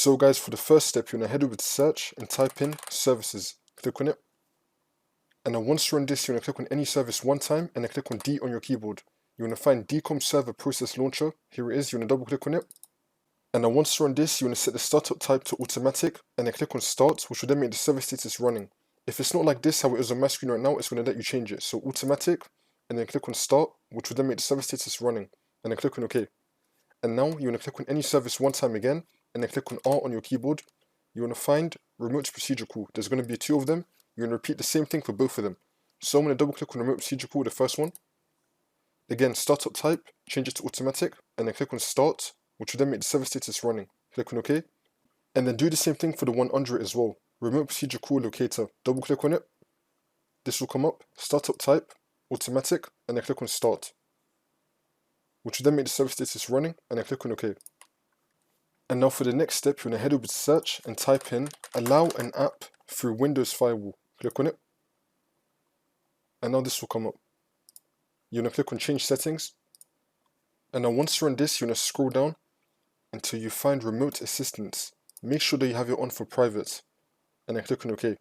So guys, for the first step, you're going to head over to search and type in services. Click on it. And now once you're on this, you're going to click on any service one time and then click on D on your keyboard. You're going to find DCOM Server Process Launcher. Here it is. You're going to double click on it. And now once you're on this, you're going to set the startup type to automatic and then click on start, which will then make the server status running. If it's not like this, how it is on my screen right now, it's going to let you change it. So automatic and then click on start, which will then make the server status running. And then click on OK. And now you're going to click on any service one time again and then click on R on your keyboard. You're going to find remote procedure call. There's going to be 2 of them. You're going to repeat the same thing for both of them. So I'm going to double click on remote procedure call, the first one. Again, startup type, change it to automatic, and then click on start, which will then make the server status running. Click on OK. And then do the same thing for the one under it as well. Remote procedure call locator. Double click on it. This will come up. Startup type, automatic, and then click on start, which will then make the server status running, and then click on OK. And now for the next step, you're going to head over to search and type in allow an app through Windows Firewall. Click on it. And now this will come up. You're going to click on change settings. And now once you're on this, you're going to scroll down until you find remote assistance. Make sure that you have it on for private. And then click on OK.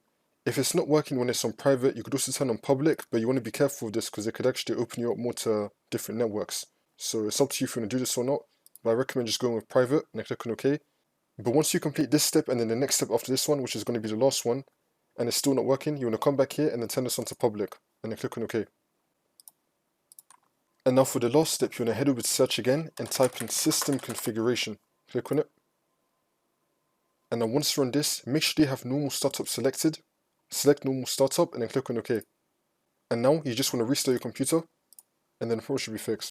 If it's not working when it's on private, you could also turn on public, but you want to be careful with this because it could actually open you up more to different networks. So it's up to you if you want to do this or not. But I recommend just going with private and then click on OK. But once you complete this step and then the next step after this one, which is going to be the last one, and it's still not working, you want to come back here and then turn this on to public and then click on OK. And now for the last step, you want to head over to search again and type in system configuration. Click on it. And now once you're on this, make sure you have normal startup selected. Select normal startup and then click on OK. And now you just want to restart your computer and then the problem should be fixed.